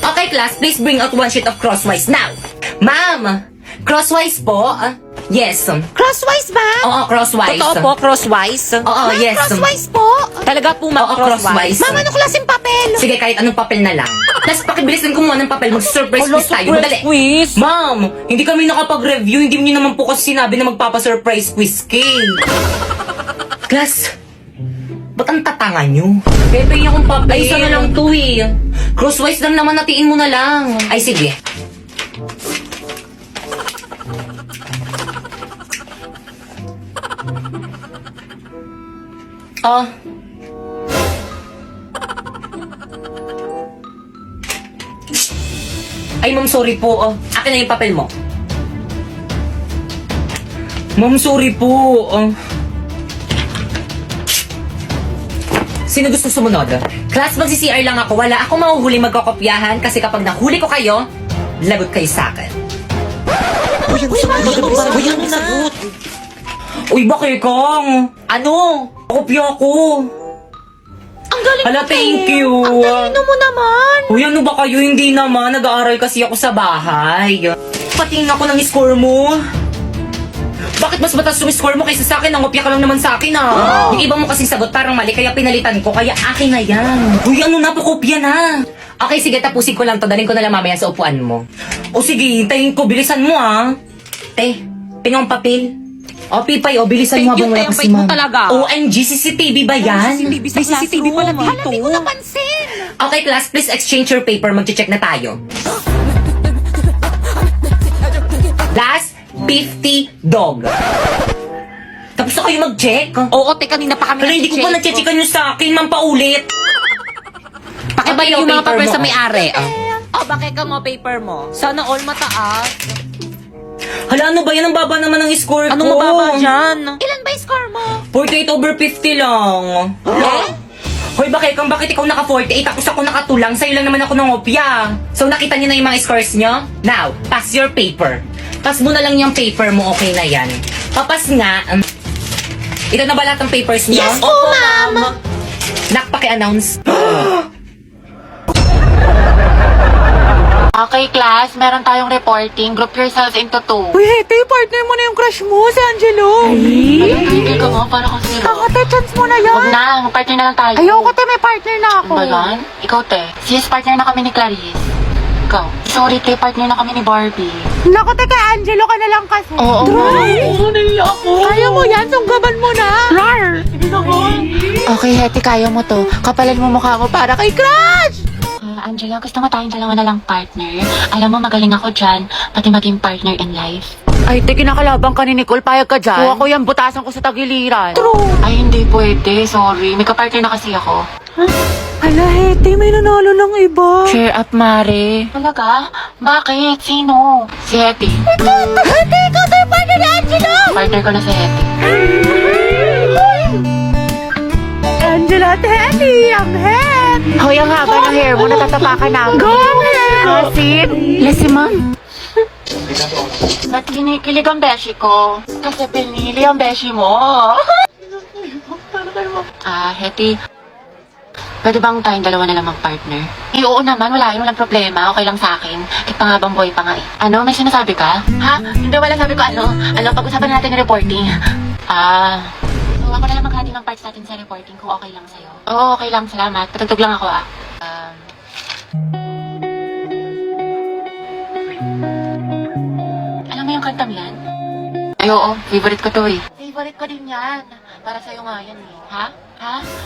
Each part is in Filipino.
Okay, class, please bring out one sheet of crosswise now. Ma'am, crosswise po? Yes. Crosswise ba? Oo, crosswise. Totoo po, crosswise? Oo, Ma'am, yes. crosswise po? Talaga po, ma'am, Oo, crosswise. Ma'am, anong klaseng papel? Sige, kahit anong papel na lang. Plus, pakibilisan ko muna ng papel. Mag-surprise quiz tayo. Madali. quiz? Ma'am, hindi kami nakapag-review. Hindi niyo naman po kasi sinabi na magpapa-surprise quiz cake. Class, ba't ang tatanga nyo? Pepe akong papel. Ay, isa na lang to eh. Crosswise lang naman, natiin mo na lang. Ay, sige. Oh. Ay, ma'am, sorry po. Oh. Akin na yung papel mo. Ma'am, sorry po. Oh. Sino gusto sumunod? Class, magsi-CR lang ako. Wala akong mahuhuli magkakopyahan kasi kapag nahuli ko kayo, lagot kayo sa akin. Uy, ano nagot? Uy, bakit kang? Ano? Kopya ko. Ang galing Hala, mo, thank eh. you. Ang talino mo naman. Uy, ano ba kayo? Hindi naman. Nag-aaral kasi ako sa bahay. Patingin ako ng score mo. Bakit mas mataas yung score mo kaysa sa akin? Nangopya ka lang naman sa akin, ah. Yung iba mo kasing sagot parang mali, kaya pinalitan ko. Kaya akin na yan. Uy, ano na? Pakopya na. Okay, sige, tapusin ko lang to. Daling ko na lang mamaya sa upuan mo. O sige, hintayin ko. Bilisan mo, ah. Pinong papel. O, Pipay, o, bilisan mo habang wala kasi mo ma'am. talaga. OMG, CCTV ba yan? May CCTV pala dito. Hala, di ko napansin. Okay, class, please exchange your paper. Mag-check na tayo. Last 50 dog. Tapos na kayo mag-check? Oo, kanina pa kami Hala, hindi ko pa nag-check. na-checkan yung sa akin. Ma'am, paulit. Pakibalik Okay, yung mga paper papel mo. sa may-ari. Oh, bakit ka mo paper mo? Sana all mataas. Hala, ano ba yan? Ang baba naman ng score ko. Anong mababa dyan? Ilan ba yung score mo? 48/50 lang. Eh? Hoy, bakit ikaw naka-48 tapos ako nakatulang? Sa'yo lang naman ako ng opya. So, nakita niyo na yung mga scores niyo? Now, pass your paper. Pass mo na lang yung paper mo, okay na yan. Papas nga. Ito na ba lahat ng papers niyo? Yes po, ma'am. Nakpaki-announce. Okay, class. Meron tayong reporting. Group yourselves into 2. Uy, Hete, partner mo na yung crush mo, si Angelo. Tigil ka mo, para kang zero. Kakate, chance mo na Huwag yan. na, mag-partner na lang tayo. Ayoko, te, may partner na ako. Ano ba yan? Ikaw, te. Sis, partner na kami ni Clarice. Ikaw. Sorry, te, partner na kami ni Barbie. Naku, te, kay Angelo ka na lang kasi. Oo. Oo, naiiyak ako. Kaya mo yan, sunggaban mo na. Rar! Okay, Hetty, kaya mo to. Kapalan mo mukha mo para kay Crush! Angela, gusto mo tayong dalawa na lang partner? Alam mo, magaling ako dyan, pati maging partner in life. Ay, te, kinakalabang ka ni Nicole, payag ka dyan. Kuha ko yan, butasan ko sa tagiliran. True. Ay, hindi pwede. Sorry. May kapartner na kasi ako. Hala, Hete, may nanalo ng iba. Cheer up, Mare. Talaga? Bakit? Sino? Si Hetty. Hete, ikaw tayo partner ni Angelo! Partner ko na si Hetty. Angelo at Hete, ang head! Hoy, ang haba ng hair mo, natatapakan na ako. Go, head! Asin? Lesi, ma'am. Ba't kinikilig ang beshi ko? Kasi pinili ang beshi mo. Hetty. Pwede bang tayong dalawa na lang mag-partner? Oo naman, walang problema. Okay lang sa akin. Kahit pangabang boy pa nga eh. Ano, may sinasabi ka? Ha? Hindi, wala sabi ko ano. Pag-usapan natin yung reporting. So ako na lang maghati ng parts natin sa reporting kung okay lang sa'yo. Oo, okay lang. Salamat. Patugtog lang ako Alam mo yung kantang yan? Ay, oo. Favorite ko to eh. Favorite ko din yan. Para sa'yo nga yan eh. Ha?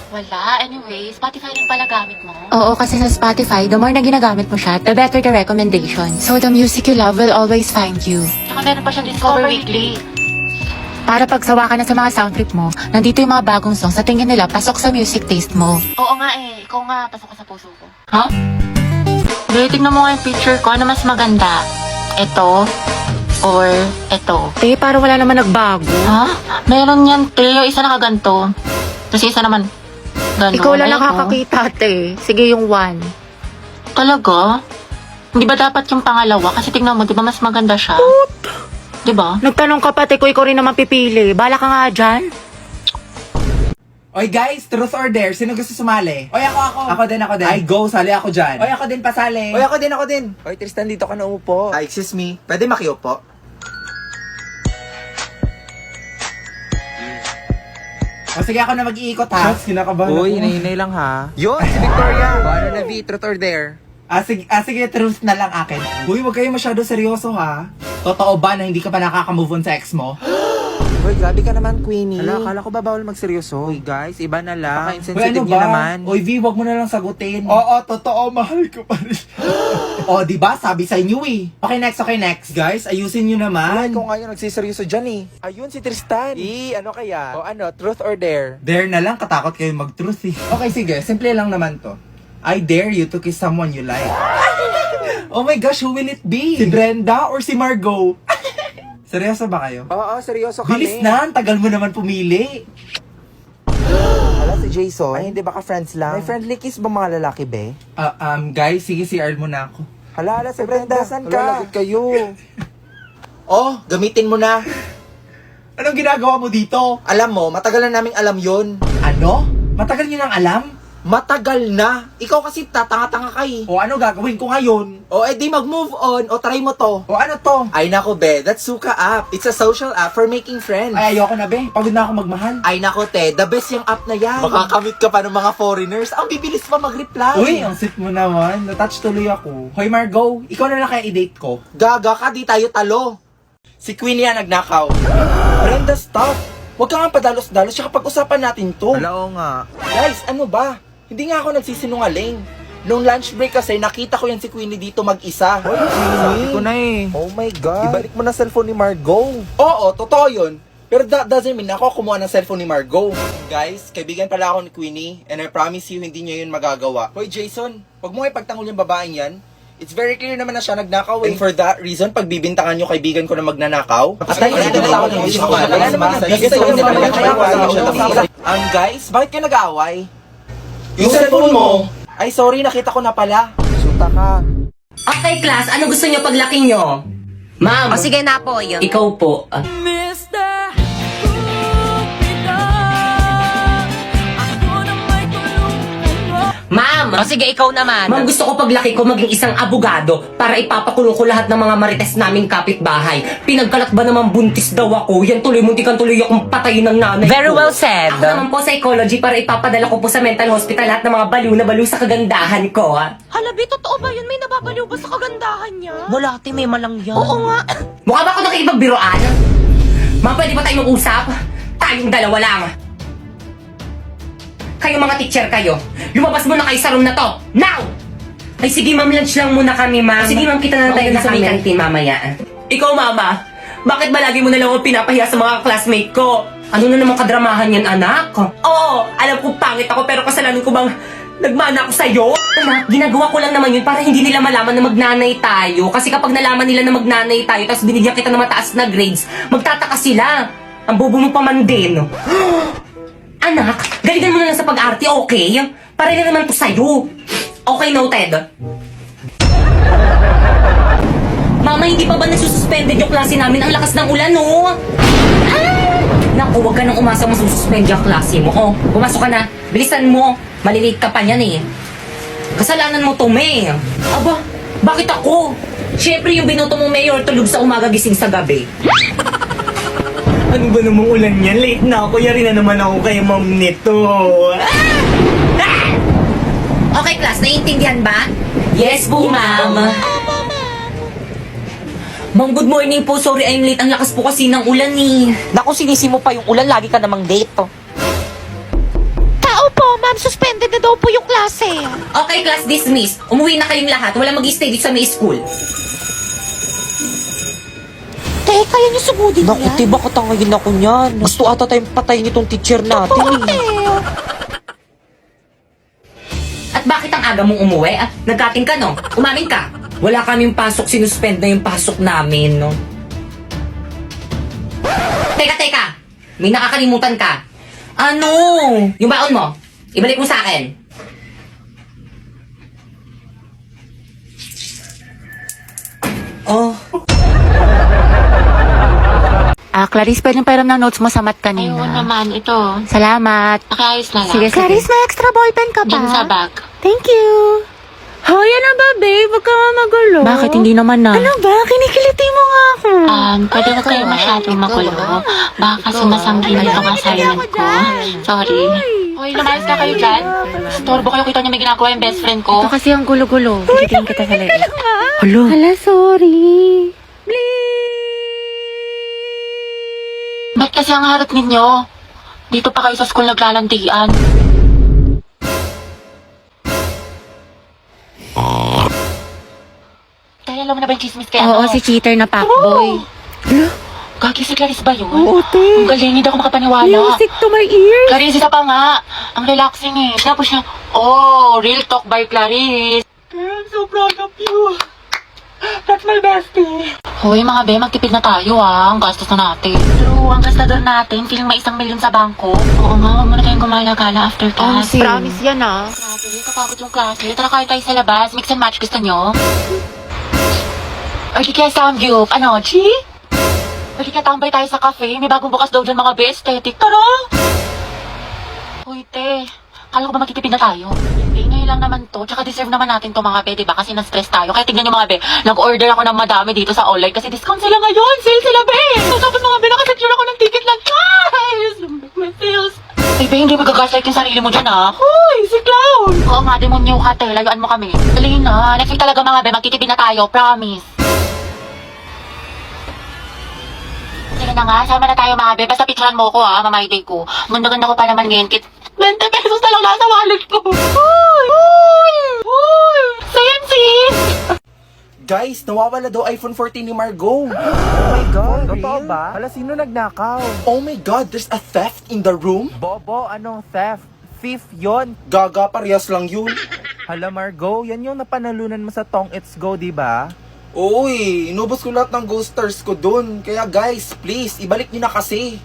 Wala. Anyway, Spotify rin pala gamit mo. Oo, kasi sa Spotify, the more na ginagamit mo siya, the better the recommendation. So the music you love will always find you. Saka meron pa siyang Discover Weekly. Para pagsawa ka na sa mga sound trip mo, nandito yung mga bagong songs sa tingin nila pasok sa music taste mo. Oo nga eh. Ikaw nga, pasok ka sa puso ko. Ha? Hindi, tignan mo nga yung picture ko. Ano mas maganda? Ito or ito? Te, parang wala naman nagbago. Ha? Meron yan, te. Yung isa nakaganto. Tapos yung isa naman, gano'n. Ikaw lang Ayan, nakakakita, te. Sige, yung one. Talaga? Hindi ba dapat yung pangalawa? Kasi tignan mo, di ba mas maganda siya? Di ba? Nagtanong ka pa, te, ko ikaw rin naman pipili. Bala ka nga dyan. Oy guys, truth or dare? Sino gusto sumali? Oy, ako. Ako din. Ay, go, sali ako dyan. Oy, ako din pasali. Oy, ako din. Oy, Tristan, dito ka na umupo. Ay, excuse me. Pwede makiupo? O sige, ako na mag-iikot ha. Shots, kinakabahan Uy, ako. hinahinay lang ha. Yun, si Victoria. Ano na, V? Truth or dare? Sige, truth na lang akin. Uy, wag kayo masyado seryoso ha. Totoo ba na hindi ka pa nakaka-move on sa ex mo? Uy, grabe ka naman, Queenie. Akala ko ba bawal magseryoso? Uy, guys, iba na lang. Insensitive niyo naman. Uy, V, wag mo na lang sagutin. Oo, totoo. Mahal ko pa rin. O, diba? Sabi sa inyo eh. Okay, next. Guys, ayusin nyo naman. Ay, kung nga yung nagsiseryoso dyan eh. Ayun, si Tristan. Ano kaya? O ano, truth or dare? Dare na lang, katakot kayo mag-truth eh. Okay, sige. Simple lang naman to. I dare you to kiss someone you like. Oh my gosh, who will it be? Si Brenda or si Margot? Seryoso ba kayo? Oo, seryoso kami. Bilis na, ang tagal mo naman pumili. Hala, si Jason. Ay, hindi baka friends lang? May friendly kiss ba mga lalaki, be? Guys, sige, CR mo na ako. Hala, si Brenda, saan ka? Lagot kayo. Oh, gamitin mo na. Anong ginagawa mo dito? Alam mo, matagal na naming alam yun. Ano? Matagal niyo nang alam? Matagal na. Ikaw kasi tatanga-tanga ka eh. O ano gagawin ko ngayon? O edi mag-move on. O try mo to. O ano to? Ay nako be, that's Suka app. It's a social app for making friends. Ay, ayoko na be. Pagod na ako magmahal. Ay nako te, the best yung app na yan. Makakamit ka pa ng mga foreigners. Ang bibilis pa mag-reply. Uy, ang sweet mo naman. Natouch tuloy ako. Hoy Margot, ikaw na lang kaya i-date ko. Gaga ka, di tayo talo. Si Queenie yan nagnakaw. Brenda, stop. Huwag ka nga padalos-dalos. Tsaka pag-usapan natin to. Oo nga. Guys, ano ba? Hindi nga ako nagsisinungaling. Nung lunch break kasi, nakita ko yan si Queenie dito mag-isa. Sabi ko na eh. Oh my God. Ibalik mo na cellphone ni Margot. Oo, totoo yun. Pero that doesn't mean ako kumuha ng cellphone ni Margot. Guys, kaibigan pala ako ni Queenie and I promise you hindi niya yun magagawa. Hoy Jason, wag mo ipagtanggol yung babaeng yan. It's very clear naman na siya nagnakaw eh. And for that reason, pagbibintangan nyo kaibigan ko na magnanakaw. Guys, bakit kayo nag-aaway? Yung cellphone mo! Ay, sorry, nakita ko na pala. Suta ka. Okay, class. Ano gusto niyo paglaki niyo? Ma'am. O sige na po, yun. Ikaw po. Ma'am! O sige, ikaw naman. Ma'am, gusto ko paglaki ko maging isang abogado para ipapakulong ko lahat ng mga marites naming kapitbahay. Pinagkalat ba naman buntis daw ako? Yan tuloy, muntikan tuloy akong patayin ng nanay Very ko. well said. Ako naman po psychology para ipapadala ko po sa mental hospital lahat ng mga baliw na baliw sa kagandahan ko. Halabi, totoo ba yun? May nababaliw ba sa kagandahan niya? Wala, may malang yan. Oo nga. Mukha ba ako nakikipagbiroan? Ma'am, pwede ba tayo mag-usap? Tayong dalawa lang. Kayo mga teacher kayo, lumabas muna kayo sa room na to. Now! Ay sige ma'am, lunch lang muna kami ma'am. Sige ma'am, kita na tayo sa may kantin mamaya. Ikaw mama, bakit ba lagi mo na lang ako pinapahiya sa mga classmate ko? Ano na naman kadramahan yan anak? Oo, alam ko pangit ako pero kasalanan ko bang nagmana ako sa'yo? Anak, ginagawa ko lang naman yun para hindi nila malaman na magnanay tayo. Kasi kapag nalaman nila na magnanay tayo tapos binigyan kita ng mataas na grades, magtataka sila. Ang bobo mo pa man din. Anak, galigan mo na lang sa pag-arte, okay? Para na naman to sa'yo. Okay, noted. Mama, hindi pa ba nasususpended yung klase namin? Ang lakas ng ulan, no? Naku, huwag ka nang umasa masususpend yung klase mo. Oh, pumasok ka na. Bilisan mo. Malilate ka pa niyan eh. Kasalanan mo to, May. Aba, bakit ako? Siyempre yung binoto mong mayor tulog sa umaga gising sa gabi. Ano ba namang ulan yan? Late na ako. Yari na naman ako kay ma'am nito. Okay, class. Naiintindihan ba? Yes po, ma'am. Ma'am, good morning po. Sorry, I'm late. Ang lakas po kasi ng ulan eh. Naku, sinisi mo pa yung ulan. Lagi ka namang date, oh. Tao po, ma'am. Suspended na daw po yung klase. Okay, class dismiss. Umuwi na kayong lahat. Wala mag-stay dito sa may school. Teka, kaya niyo sugudin Naku, yan? tiba katangagin ako niyan. Gusto ata tayong patayin itong teacher natin, eh. At bakit ang aga mong umuwi? Nagkating ka, no? Umamin ka. Wala kaming pasok. Sinuspend na yung pasok namin, no? Teka. May nakakalimutan ka. Ano? Yung baon mo. Ibalik mo sa akin. Oh. Clarice, pwedeng pairam ng notes mo sa mat Ayun kanina. naman, ito. Salamat. Pakiayos na lang. Sige, Clarice, may extra ballpen ka Diyan sa bag. Thank you. Hoy, ano ba, babe? Huwag ka magulo. Bakit hindi naman na? Ano ba? Kinikiliti mo nga ako. Pwede ba kayo masyadong magulo? Baka kasi masanggin itong assignment ko. Sorry. Hoy, lumayas ka kayo dyan. Storbo kayo, kita niyo may ginagawa yung best friend ko. Ito kasi ang gulo-gulo. Tikitin kita sa leeg. Hello? Hala, sorry. Ba't kasi ang harap ninyo? Dito pa kayo sa school naglalandian. Kaya alam mo na ba yung chismis kaya Oo, si cheater na fuckboy. Gagi si Clarice ba yun? Oo, te. Ang galing, hindi ako makapaniwala. Music to my ears. Clarice, isa pa nga. Ang relaxing eh. Tapos siya, real talk by Clarice. I'm so proud of you. That's my bestie. Hoy, mga be, magtipid na tayo Ang gastos na natin. True, ang gastador natin, feeling may 1 million sa bangko. Oo nga, huwag muna tayong gumala-gala after class. Promise yan Grabe, kapagod yung klase. Tara kain tayo sa labas. Mix and match, gusto nyo? Or di kaya Samgyup. Ano, Chi? Or di kaya tambay tayo sa cafe. May bagong bukas daw dyan mga be, aesthetic. Tara! Uy, te. Kala ko ba magtitipid na tayo? Hindi, ngayon lang naman to. Tsaka deserve naman natin to mga be, diba? Kasi na-stress tayo. Kaya tignan nyo mga be, nag-order ako ng madami dito sa online kasi discount sila ngayon. Sale sila be! Tapos mga be, nakasecure ako ng ticket lang. Guys! May sales! Ay be, hindi magagaslight yung sarili mo dyan Hoy, si Clown! Oo nga, demonyo ka te. Layuan mo kami. Dali na. Next week talaga mga be, magtitipid na tayo. Promise. Sige na nga, sama na tayo mga be. Basta picturean mo ko mamay-day ko. Ganda-ganda ko pa naman ngayon. 20 pesos na lang nasa wallet ko. Hoy! Sensi! Guys, nawawala daw iPhone 14 ni Margot. Oh my God, totoo ba? Hala, sino nagnakaw? Oh my God, there's a theft in the room? Bobo, anong theft? Thief yon. Gaga, parehas lang yun. Hala, Margo, yan yung napanalunan mo sa Tong It's Go, di ba? Uy, inubos ko lahat ng ghost stars ko dun. Kaya guys, please, ibalik nyo na kasi.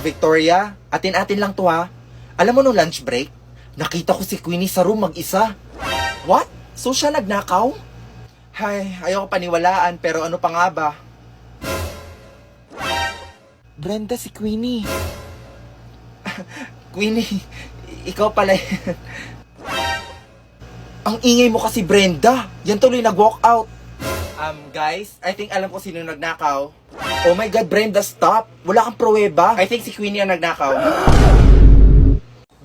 Victoria, atin-atin lang to Alam mo nung lunch break, nakita ko si Queenie sa room mag-isa. What? So siya nagnakaw? Hay, ayoko paniwalaan, pero ano pa nga ba? Brenda, si Queenie. Queenie, ikaw pala. Ang ingay mo kasi, Brenda. Yan tuloy nag-walk out. Guys, I think alam ko sino nagnakaw. Oh my God, Brenda, stop. Wala kang pruweba. I think si Queenie ang nagnakaw.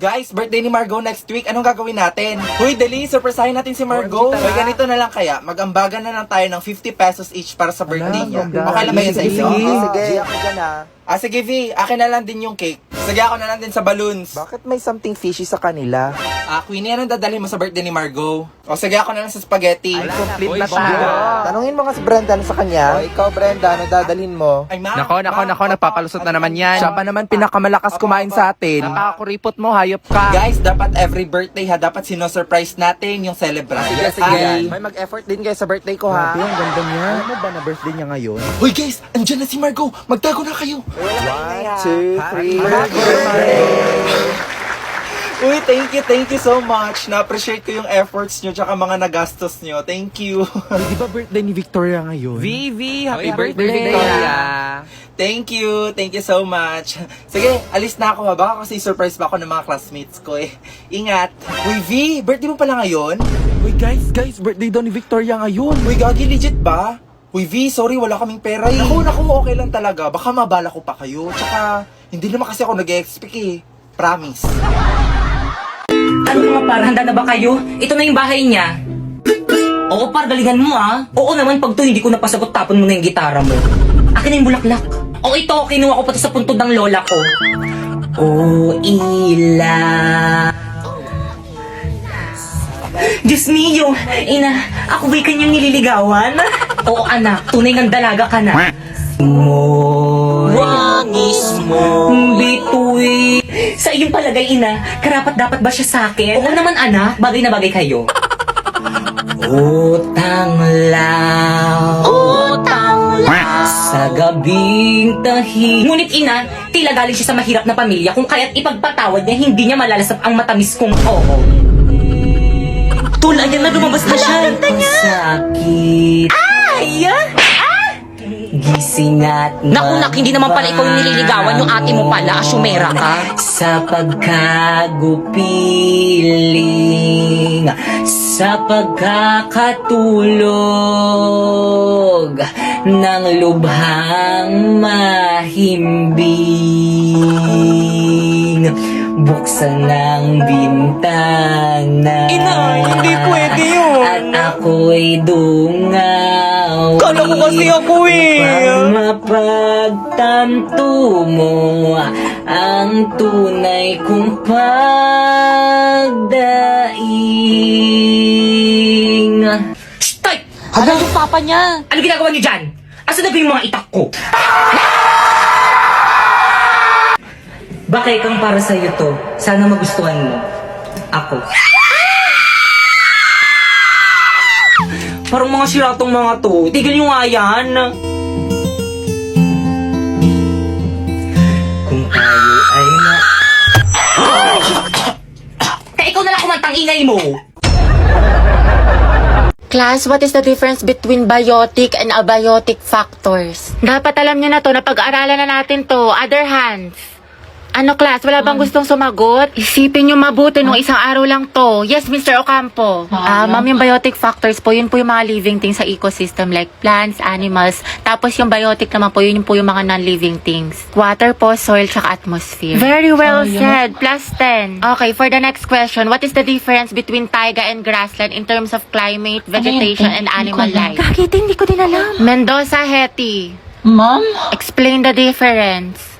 Guys, birthday ni Margot next week. Anong gagawin natin? Hoy, dali, surprisahin natin si Margot. Hoy, ganito na lang kaya. Mag-ambagan na lang tayo ng 50 pesos each para sa birthday niya. Okay lang ba yun sa inyo? Sige, ako dyan Sige, V. Akin na lang din yung cake. Sige, ako na lang din sa balloons. Bakit may something fishy sa kanila? Queenie, anong dadalhin mo sa birthday ni Margot? O, sige, ako na lang sa spaghetti. Ay, complete na tayo. Tanungin mo nga si Brenda ano sa kanya. O, ikaw, Brenda, ano dadalhin mo? Ay, ma. Nako, napapalusot na naman yan. Siya pa naman pinakamalakas kumain sa atin. Napakakuripot mo, hayop ka. Guys, dapat every birthday dapat sino-surprise natin yung celebrant. Sige. May mag-effort din kayo sa birthday ko ha. Ang ganda niya. Alam mo ba na birthday niya ngayon? Hoy guys, andyan na si Margot. Magtago na kayo. 1, 2, 3. Uy, thank you so much. Na-appreciate ko yung efforts nyo tsaka mga nagastos nyo. Thank you. Di ba birthday ni Victoria ngayon? Vivi, happy Happy birthday, birthday. Victoria. Thank you so much. Sige, alis na ako Baka kasi surprise pa ako ng mga classmates ko Ingat. Uy, V, birthday mo pala ngayon? Uy guys, birthday daw ni Victoria ngayon. Uy, gagi, legit ba? Uy, V, sorry, wala kaming pera Naku, okay lang talaga. Baka mabala ko pa kayo. Tsaka, hindi naman kasi ako nag-expect Promise. Ano mga par, handa na ba kayo? Ito na yung bahay niya. Oo par, galingan mo Oo naman, pag to hindi ko napasagot, tapon mo na yung gitara mo. Akin na yung bulaklak. O ito, kinuha ko pa to sa puntod ng lola ko. Oh, ila. Diyos mio, ina, ako ba'y kanyang nililigawan? Oo anak, tunay ng dalaga ka na. Wangis mo bituin. Sa iyong palagay, ina, karapat dapat ba siya sa akin? Oo naman anak, bagay na bagay kayo. Utang lang sa gabing tahi. Ngunit ina, tila galing siya sa mahirap na pamilya kung kaya't ipagpatawad niya, hindi niya malalasap ang matamis kong oo. Tula, yan na lumabas na siya. Ang sakit. Ay! gising at Naku, nak, hindi naman pala ikaw yung nililigawan, yung ate mo pala, asyumera ka. sa pagkagupiling, sa pagkakatulog ng lubhang mahimbing. Buksan ng bintana. Inay, hindi pwede yun. At ako'y dungaw. Kala ko kasi ako eh. Upang mapagtanto mo ang tunay kong pagdaing. Tay! Hala yung papa niya. Ano ginagawa niyo dyan? Asa na ba yung mga itak ko? Bakit kang para sa'yo to? Sana magustuhan mo. Ako. Parang mga siratong mga to. Tigil yung nga yan. Kung tayo ay na... Ikaw na lang kumantang ingay mo. Class, what is the difference between biotic and abiotic factors? Dapat alam niyo na to, napag-aaralan na natin to. Other hands. Ano, class? Wala bang gustong sumagot? Isipin niyo mabuti nung isang araw lang to. Yes, Mr. Ocampo. Ma'am, yung biotic factors po, yun po yung mga living things sa ecosystem like plants, animals. Tapos yung biotic naman po, yun po yung mga non-living things. Water po, soil, tsaka atmosphere. Very well said. Plus 10. Okay, for the next question, what is the difference between taiga and grassland in terms of climate, vegetation, and animal life? Kakita, hindi ko din alam. Mendoza, Hetty. Ma'am? Explain the difference.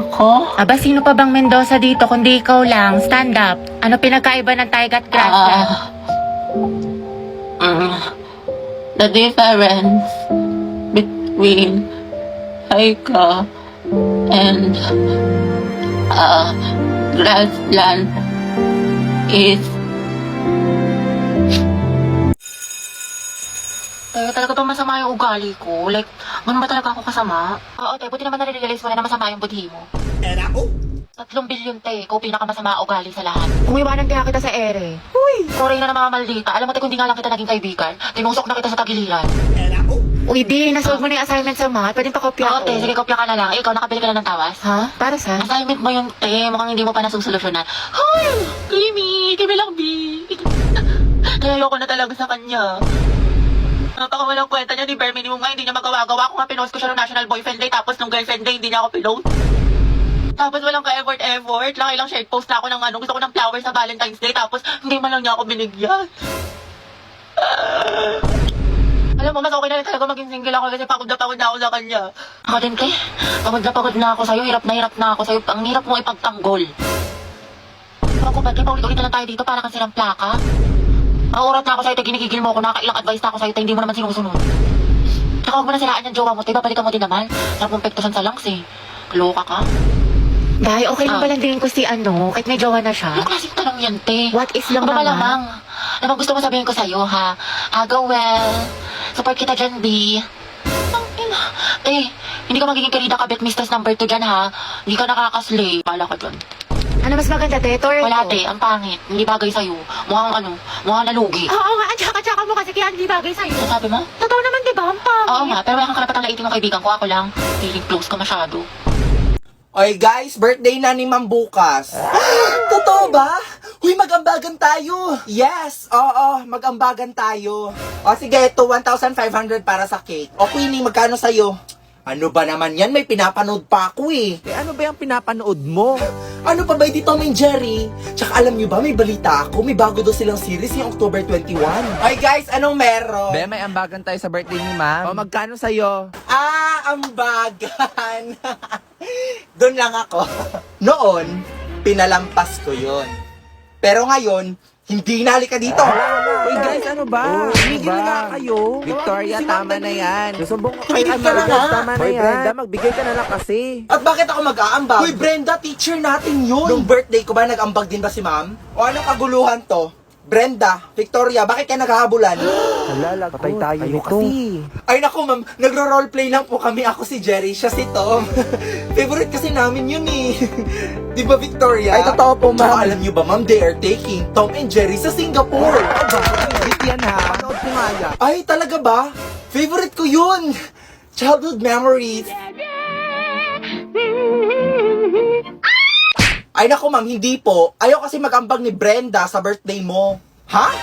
Ako? Aba, sino pa bang Mendoza dito kundi ikaw lang? Stand up. Ano pinagkaiba ng taiga at grassland? The difference between taiga and grassland is talaga bang masama yung ugali ko? Like, ganun ba talaga ako kasama? Oo, te, buti naman nare-realize mo na masama yung budhi mo. 3 bilyon, te. Ikaw pinakamasama ugali sa lahat. Kung iwanan kaya kita sa ere. Uy! Sorry na mga maldita. Alam mo, te, kung di nga lang kita naging kaibigan, tinusok na kita sa tagiliran. Uy, di, nasolve mo na yung assignment sa math. Pwedeng pakopya Oo, ko. te, sige, kopya ka na lang. Ikaw, nakabili ka na ng tawas? Ha? Para sa? Assignment mo yung te, mukhang hindi mo pa nasusolusyonan. Hoy! Kimi lang, B. Kaya ayoko na talaga sa kanya. Napakawalang kwenta niya, di bare minimum nga, hindi niya magawa-gawa. Kung nga pinost ko siya ng National Boyfriend Day, tapos nung Girlfriend Day, hindi niya ako pinost. Tapos walang ka-effort. Lang share post na ako ng gusto ko ng flowers sa Valentine's Day, tapos hindi man lang niya ako binigyan. Alam mo, mas okay na rin talaga maging single ako kasi pagod na ako sa kanya. Ako din, te. Pagod na ako sa'yo, hirap na ako sa'yo. Ang hirap mo ipagtanggol. Ako ba, te, paulit-ulit na lang tayo dito para kang silang plaka. Nauurat na ako sa'yo, te, ginigigil mo ako, nakakailang advice na ako sa'yo, te, hindi mo naman sinusunod. Tsaka huwag mo na siraan yung jowa mo, te, babalikan mo din naman. Sarap mong pektusan sa langs, eh. Kaloka ka. Dahil okay lang ba lang din ko si kahit may jowa na siya? Ano klaseng tanong yan, te? What is lang Ano ba naman? malamang? Ano bang gusto mo sabihin ko sa'yo, ha? Go well. Support kita dyan, B. Ang ina. Te, hindi ka magiging karida kabit mistress number 2 dyan, ha? Hindi ka nakakaslay. Pala ka dyan. Ano mas maganda, te? Or Wala, ito? te. Ang pangit. Hindi bagay sa'yo. Mukhang nalugi. Oo nga, tsaka mo kasi kaya hindi bagay sa'yo. Ano sabi mo? Totoo naman, di ba? Ang pangit. Oo nga, pero wala kang karapatang laitin ng kaibigan ko. Ako lang. Feeling close ka masyado. Oy guys, birthday na ni Ma'am bukas. Totoo ba? Huy, mag-ambagan tayo. Yes, oo, mag-ambagan tayo. O sige, ito 1,500 para sa cake. O Queenie, magkano sa'yo? Ano ba naman yan? May pinapanood pa ako eh. Eh, ano ba yung pinapanood mo? Ano pa ba di Tom and Jerry? Tsaka alam nyo ba, may balita ako. May bago daw silang series yung October 21. Oy guys, anong meron? Be, may ambagan tayo sa birthday ni ma'am. O, magkano sa'yo? Ambagan. Doon lang ako. Noon, pinalampas ko yon. Pero ngayon, hindi na halika dito. Uy guys, ano ba? Tumigil nga kayo. Victoria, tama na yan. Susumbong ko kay Tumigil ka na nga. Tama na yan. Brenda, magbigay ka na lang kasi. At bakit ako mag-aambag? Uy, Brenda, teacher natin yun. Nung birthday ko ba, nag-ambag din ba si ma'am? O anong kaguluhan to? Brenda, Victoria, bakit kayo naghahabulan? Halala, patay tayo nito. Ay naku ma'am, nagro-roleplay lang po kami. Ako si Jerry, siya si Tom. Favorite kasi namin yun eh. Di ba Victoria? Ay, totoo po, ma'am. Tsaka alam niyo ba ma'am, they are taking Tom and Jerry sa Singapore. Aba, yan ha. Panood ko nga yan. Ay, talaga ba? Favorite ko yun. Childhood memories. Ay naku ma'am, hindi po. Ayaw kasi mag-ambag ni Brenda sa birthday mo. Ha?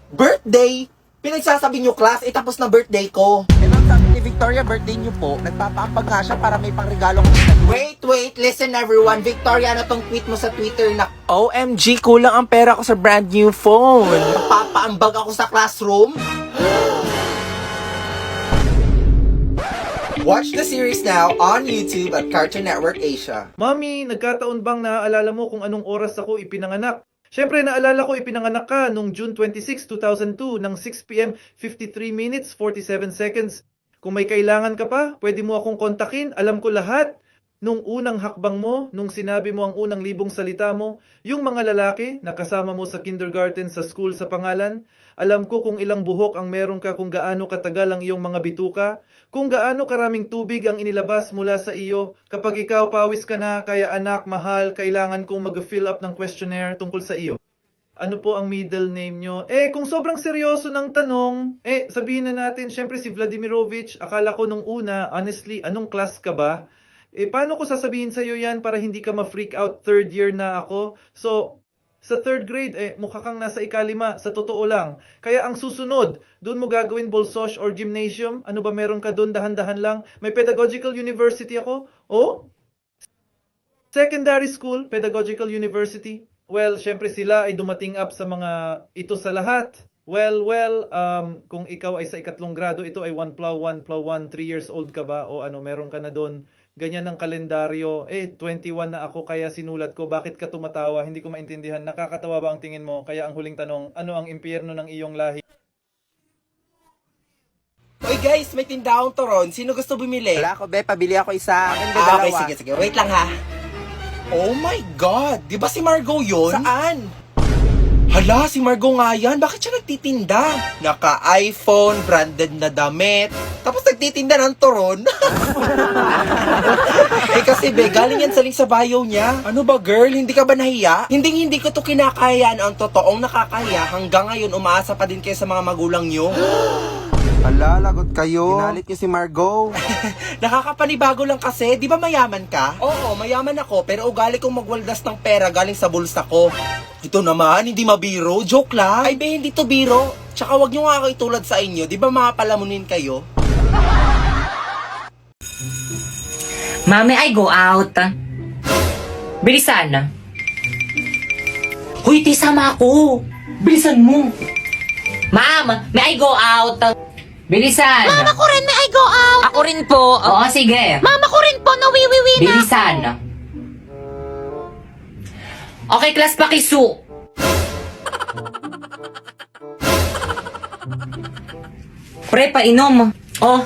Birthday? Pinagsasabi niyo class, tapos na birthday ko. Eh ma'am, sabi ni Victoria, birthday niyo po. Nagpapaambag nga siya para may pangregalo ko. Wait, listen everyone. Victoria, ano tong tweet mo sa Twitter na OMG, kulang ang pera ko sa brand new phone. papaambag ako sa classroom? Watch the series now on YouTube at Cartoon Network Asia. Mami, nagkataon bang naaalala mo kung anong oras ako ipinanganak? Siyempre, naalala ko ipinanganak ka noong June 26, 2002 ng 6 p.m. 53 minutes 47 seconds. Kung may kailangan ka pa, pwede mo akong kontakin. Alam ko lahat. Nung unang hakbang mo, nung sinabi mo ang unang libong salita mo, yung mga lalaki na kasama mo sa kindergarten sa school sa pangalan, alam ko kung ilang buhok ang meron ka, kung gaano katagal ang iyong mga bituka, kung gaano karaming tubig ang inilabas mula sa iyo. Kapag ikaw pawis ka na, kaya anak, mahal, kailangan kong mag-fill up ng questionnaire tungkol sa iyo. Ano po ang middle name nyo? Kung sobrang seryoso ng tanong, sabihin na natin, syempre si Vladimirovich, akala ko nung una, honestly, anong class ka ba? Paano ko sasabihin sa iyo yan para hindi ka ma-freak out? Third year na ako. So, sa third grade, mukha kang nasa ikalima, sa totoo lang. Kaya ang susunod, doon mo gagawin bolsosh or gymnasium? Ano ba meron ka doon? Dahan-dahan lang. May pedagogical university ako? Oh? Secondary school, pedagogical university. Well, syempre sila ay dumating up sa mga ito sa lahat. Well, kung ikaw ay sa ikatlong grado, ito ay 1+1, 3 years old ka ba? O ano, meron ka na doon? Ganyan ang kalendaryo. 21 na ako kaya sinulat ko. Bakit ka tumatawa? Hindi ko maintindihan. Nakakatawa ba ang tingin mo? Kaya ang huling tanong, ano ang impyerno ng iyong lahi? Oy guys, may tindahong turon. Sino gusto bumili? Wala ko, be. Pabili ako isa. Akin ba Okay, dalawa? sige. Wait lang ha. Oh my God! Di ba si Margot yun? Saan? Hala, si Margot nga yan. Bakit siya nagtitinda? Naka-iPhone, branded na damit. Tapos nagtitinda ng turon. Kasi be, galing yan sa link sa bio niya. Ano ba girl, hindi ka ba nahiya? Hindi ko to kinakaya ang totoong nakakaya. Hanggang ngayon, umaasa pa din kayo sa mga magulang nyo. Ala, lagot kayo. Ginalit niyo si Margot. Nakakapanibago lang kasi, di ba mayaman ka? Oo, mayaman ako, pero ugali kong magwaldas ng pera galing sa bulsa ko. Ito naman, hindi mabiro, joke lang. Ay be, hindi to biro. Tsaka wag nyo nga ako itulad sa inyo, di ba mga palamunin kayo? Mami, I go out. Bilisan. Hoy, ti, sama ako. Bilisan mo. Ma'am, may I go out? Bilisan. Mama ko rin, may I go out? Ako rin po. Oo, sige. Mama ko rin po, nawiwiwi na. Bilisan. Okay, class, pakisu. Pre, painom. Oh.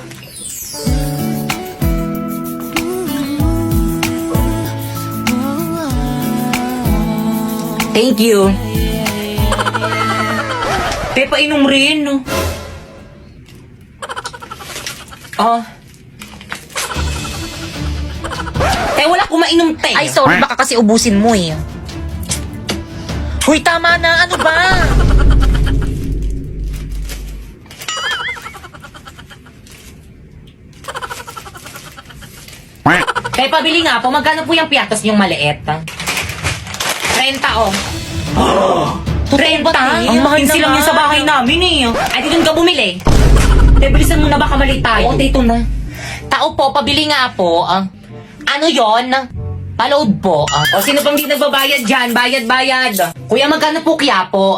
Thank you. Te, painom rin. Oh. Te, wala akong mainom, te. Ay, sorry, baka kasi ubusin mo eh. Huy, tama na. Ano ba? Kaya pabili nga po, magkano po yung piatos niyong maliit? 30 oh. 30? Ang mahal naman. Lang yun sa bahay namin eh. Ay, dito ka bumili. Te, bilisan mo na baka mali tayo. Oo, dito na. Tao po, pabili nga po. Ano yon? Paload po. O, sino pang di nagbabayad dyan? Bayad. Kuya, magkano po Quiapo?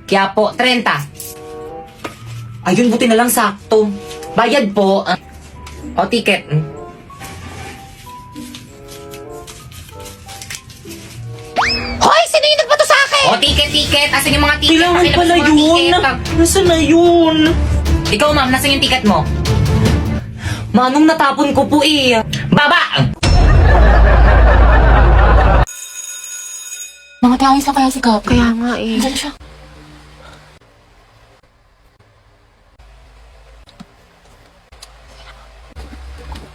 Quiapo, 30. Ayun, buti na lang sakto. Bayad po. O, ticket. Hoy, sino yung nagbato sa akin? O, ticket. Asan yung mga ticket? Kailangan Pakilabas pala mo ang yun. ticket. Nasaan na yun? Ikaw, ma'am, nasan yung ticket mo? Manong natapon ko po eh. Baba! Mga tayos lang kaya si Kap. Kaya nga eh. Diyan siya.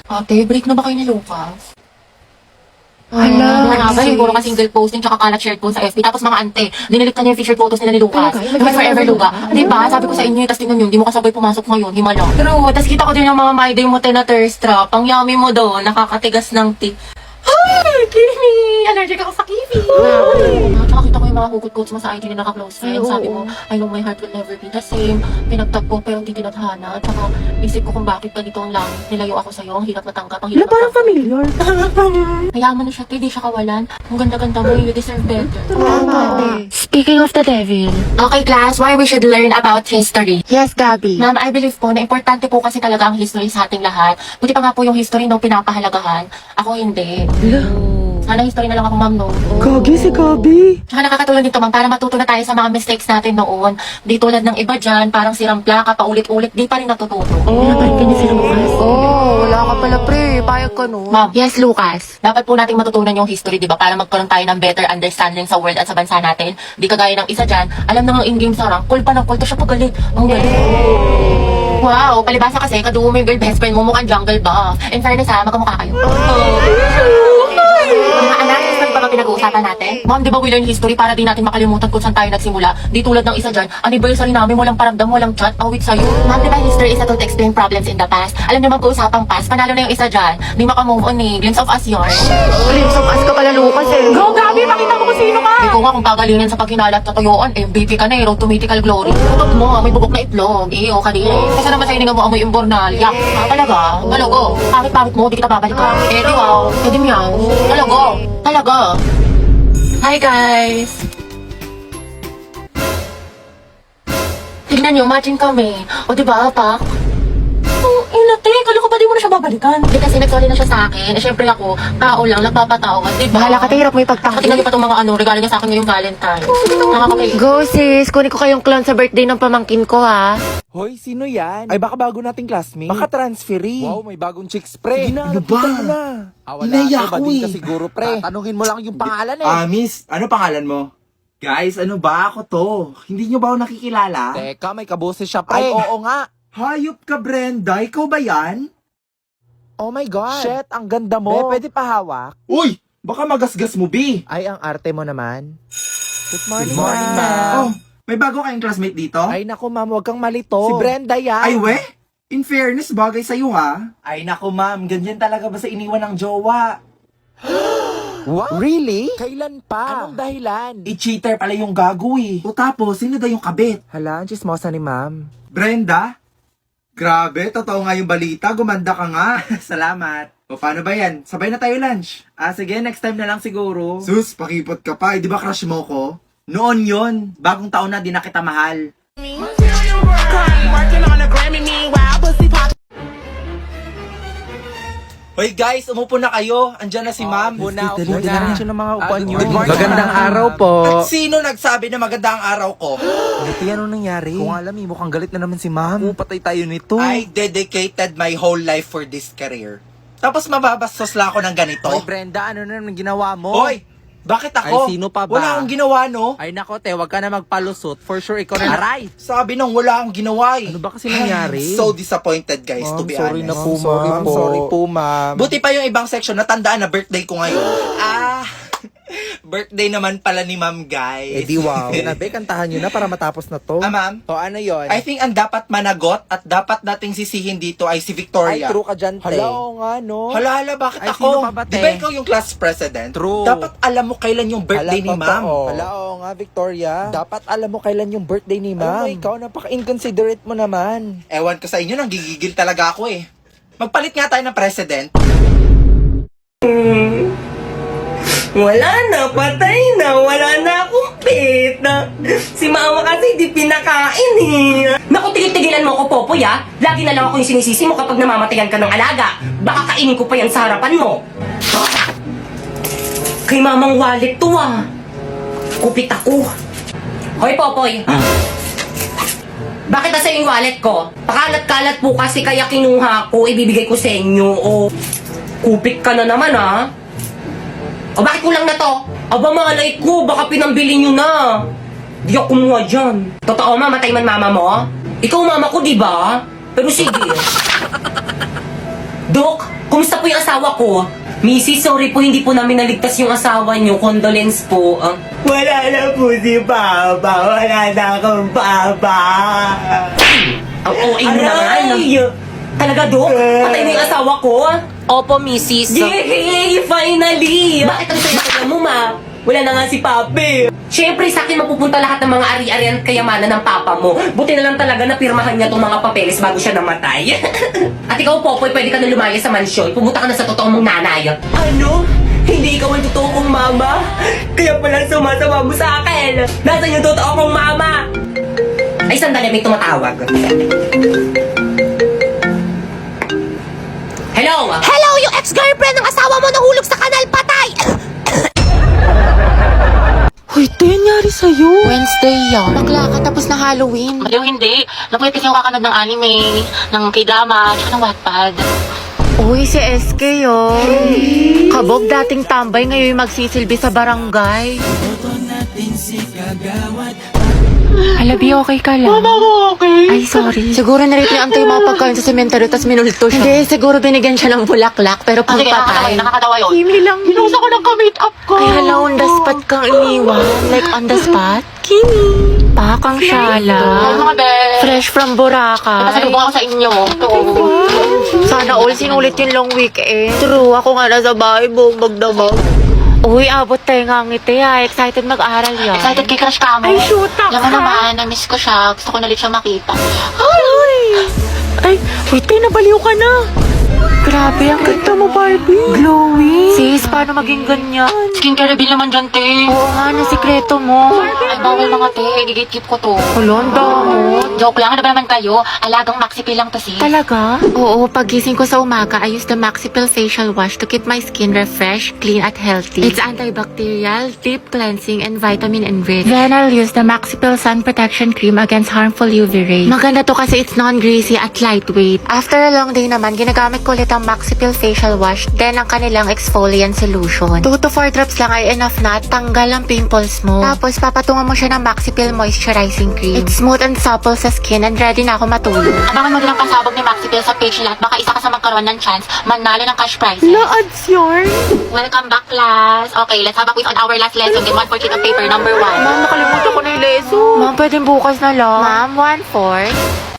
Ate, break na ba kayo ni Lucas? Hala, mahaba yung puro ka single posting tsaka kalat shared post sa FB. Tapos mga ante, dinilit na niya yung featured photos nila ni Lucas. Yung forever Luga. Diba? Sabi ko sa inyo, tapos tingnan nyo, hindi mo kasabay pumasok ngayon, himala. True, tapos kita ko din yung mga my day mo na thirst trap. Ang yummy mo doon, nakakatigas ng tea. Ay, Kimi! Allergic ako sa kiwi! Tsaka kita ko yung mga hugot quotes mo sa IG ni naka-close friend. Sabi mo, I know my heart will never be the same. Pinagtag ko pero hindi tinadhana. Tsaka isip ko kung bakit ganito ang langit. Nilayo ako sa'yo, ang hirap matanggap, ang hirap matanggap. familiar. Mayaman na siya, di siya kawalan. Ang ganda-ganda mo, you deserve better. Speaking of the devil. Okay class, why we should learn about history? Yes, Gabi. Ma'am, I believe po na importante po kasi talaga ang history sa ating lahat. Buti pa nga po yung history nung pinapahalagahan. Ako hindi. Sana history na lang ako, ma'am, no? Gagi si Gabi. Tsaka nakakatulong dito, ma'am, para matuto na tayo sa mga mistakes natin noon. Di tulad ng iba dyan, parang sirang plaka, paulit-ulit, di pa rin natututo. Napalit ka niya si Lucas. Wala ka pala, pre. Payag ka, no? Ma'am, Yes, Lucas. dapat po nating matutunan yung history, di ba? Para magkaroon tayo ng better understanding sa world at sa bansa natin. Di kagaya ng isa dyan, alam na nga in-game sa rank, cool pa ng cool, to siya pagalit. Ang galing. Wow, palibasa kasi, kadugo mo yung girl best friend mo, mukhang jungle ba? In fairness ha, magkamukha kayo. Mga anak, history pa ba pinag-uusapan natin? Ma'am, di ba we learn history para di natin makalimutan kung saan tayo nagsimula? Di tulad ng isa dyan, anniversary namin, walang paramdam, walang chat, awit sa'yo. Ma'am, di ba history is a tool to explain problems in the past? Alam niyo mag-uusapang past, panalo na yung isa dyan. Di makamove on eh, glimpse of us yun. Glimpse of us ka pala, Lucas, eh. Go, Gabi! Pakita mo kung sino ka! Ikaw nga kung pagalingin sa pagkinalat sa tuyuan, MVP ka na eh, road to mythical glory. Tutok mo, may bubok na itlog. Iyo, kanina. Kasi naman sa hininga mo amoy imbornal. Yak, talaga? Talago. Pangit-pangit mo, di kita babalikan. Eh, di wow. Eh, di meow. Talago. Talaga. Hi, guys. Tignan nyo, matching kami. O, di ba, Pak? Inate, kala ko ba di mo na siya babalikan? Di kasi nag-sorry na siya sa akin. Eh, syempre ako, tao lang, nagpapatawad, di ba? Bahala ka, hirap mo ipagtanggol. Tingnan niyo pa itong mga regalo niya sa akin ngayong Valentine. Nakakakay. Go, sis. Kunin ko kayong clown sa birthday ng pamangkin ko, ha? Hoy, sino yan? Ay, baka bago nating classmate. Baka transferee. Wow, may bagong chicks, pre. Ano ba? Wala Inaya to, ko bading eh. ka siguro, pre. Tatanungin mo lang yung pangalan eh. Miss, ano pangalan mo? Guys, ano ba ako to? Hindi nyo ba ako nakikilala? Teka, may kaboses siya, pre. Ay, oo nga. Hayop ka, Brenda. Ikaw ba yan? Oh my God. Shit, ang ganda mo. Pwede pa hawak? Uy! Baka magasgas mo, B. Ay, ang arte mo naman. Good morning, Good morning, ma'am. Oh, may bago kayong classmate dito? Ay, naku, ma'am, huwag kang malito. Si Brenda yan. Ay, we? In fairness, bagay sa'yo, ha? Ay, naku, ma'am. Ganyan talaga ba sa iniwan ng jowa? What? Really? Kailan pa? Anong dahilan? I-cheater pala yung gago, eh. O tapos, sino daw yung kabit? Hala, ang chismosa ni ma'am. Brenda? Grabe, totoo nga yung balita. Gumanda ka nga. Salamat. O paano ba yan? Sabay na tayo lunch. Sige, next time na lang siguro. Sus, pakipot ka pa. Di ba crush mo ko? Noon yon, bagong taon na di na kita mahal. Hoy guys, umupo na kayo. Andyan na si ma'am. Muna, Dali, dali, siya ng mga upuan nyo. Good morning. Magandang araw po. At sino nagsabi na maganda ang araw ko? Ito yan, anong nangyari? Kung alam, mukhang galit na naman si ma'am. Patay tayo nito. I dedicated my whole life for this career. Tapos mababastos lang ako ng ganito. Hoy, Brenda, ano na naman ginawa mo? Hoy! Bakit ako? Ay, sino pa ba? Wala akong ginawa, no? Ay, nako, te, wag ka na magpalusot. For sure, ikaw na aray. Sabi nang wala akong ginawa eh. Ano ba kasi nangyari? So disappointed guys, to be honest. Sorry po, ma'am. Buti pa yung ibang section, natandaan na birthday ko ngayon. Birthday naman pala ni ma'am, guys. Eh di wow. Sinabi, kantahan nyo na para matapos na to. Ma'am, O ano yon? I think ang dapat managot at dapat nating sisihin dito ay si Victoria. Ay, true ka dyan, te. Hala, oo nga, no? Hala, bakit Ay, ako? sino pa ba, te? Di ba ikaw yung class president? True. Dapat alam mo kailan yung birthday ni ma'am. Hala, oo nga, Victoria. Dapat alam mo kailan yung birthday ni ma'am. Alam mo, ikaw, napaka-inconsiderate mo naman. Ewan ko sa inyo, nang gigigil talaga ako eh. Magpalit nga tayo ng president. Wala na, patay na, wala na akong peta. Si mama kasi di pinakain eh. Naku, tigil-tigilan mo ako, Popoy ah. Lagi na lang ako yung sinisisi mo kapag namamatayan ka ng alaga. Baka kainin ko pa yan sa harapan mo. Kay mamang wallet to ah. Kupit ako. Hoy, Popoy. Bakit nasa yung wallet ko? Pakalat-kalat po kasi kaya kinuha ko, ibibigay ko sa inyo. O, kupit ka na naman ah. O bakit kulang na to? Aba mga like ko, baka pinambili nyo na. Di ako kumuha dyan. Totoo mamatay man mama mo? Ikaw mama ko, di ba? Pero sige. Dok, kumusta po yung asawa ko? Mrs., sorry po, hindi po namin naligtas yung asawa niyo. Condolence po. Wala na po si Papa. Wala na akong Papa. Ang OA mo naman. Talaga, Dok? Patay mo yung asawa ko? Opo, Mrs. Yay! Finally! Bakit ang saya mo, ma? Wala na nga si Papi. Siyempre, sa akin mapupunta lahat ng mga ari-arian at kayamanan ng papa mo. Buti na lang talaga na pirmahan niya tong mga papeles bago siya namatay. At ikaw, Popoy, pwede ka na lumaya sa mansyon. Pumunta ka na sa totoong mong nanay. Ano? Hindi ikaw ang totoo kong mama? Kaya pala sumasama mo sa akin. Nasaan yung totoo kong mama? Ay, sandali, may tumatawag. Hello? Hello, yung ex-girlfriend ng asawa mo nahulog sa kanal, patay! Hoy, ito yung nangyari sa'yo. Wednesday yan. Bakla ka tapos na Halloween. Maliw hindi. Napuyat kasi ako kakanood ng anime, ng k-drama, tsaka ng Wattpad. Uy, si SK, oh. Kabog dating tambay, ngayon magsisilbi sa barangay. Alabi, okay ka lang? Mama, okay? Ay, sorry. Siguro na-replyan yung mga pagkain sa sementeryo, tapos minulto siya. Hindi, siguro binigyan siya ng bulaklak, pero Sige, pagpatay. nakakatawa yun. Kimi lang yun. Pinusa ko ng ka-make up ko. Ay, hala, on the spot kang iniwan. Like, on the spot? Kimi. Pakang Ay, syala. mga be. Fresh from Boracay. Pasalubong ako sa inyo. Ito. Sana all sinulit yung long weekend. True, ako nga nasa bahay, buong magdamag. Uy, abot tayo nga ngiti ha. Excited mag-aral yan. Excited kay crush ka mo. Ay, shoot up Alam mo ka. naman, na-miss ko siya. Gusto ko na ulit siya makita. Ay, wait kayo, nabaliw ka na. Grabe, ang ganda mo, Barbie. Glowing. Sis, paano maging ganyan? Skincare reveal naman dyan, te. Oo nga, na sikreto mo. Ay, bawal mga te. Gigate-keep ko to. Kulonda mo. Joke lang, ano ba naman kayo? Alagang maxi lang to, sis. Talaga? Oo, pagising ko sa umaga, I use the Maxipil Facial Wash to keep my skin refreshed, clean, at healthy. It's antibacterial, deep cleansing, and vitamin enriched. Then I'll use the Maxipil Sun Protection Cream against harmful UV rays. Maganda to kasi it's non-greasy at lightweight. After a long day naman, ginagamit ko ulit ang Maxipil Facial Wash, then ang kanilang exfoliant solution. 2 to 4 drops lang ay enough na at tanggal ang pimples mo. Tapos papatungan mo siya ng Maxipil Moisturizing Cream. It's smooth and supple sa skin and ready na ako matulog. Abangan mo din ang pasabog ni Maxipil sa page nila at baka isa ka sa magkaroon ng chance manalo ng cash prizes. Na-ads yarn? Welcome back, class. Okay, let's have a quiz on our last lesson. Get 1 for sheet of paper, number 1. Ma'am, nakalimutan ko na yung lesson. Ma'am, pwedeng bukas na lang. Ma'am, 1-4.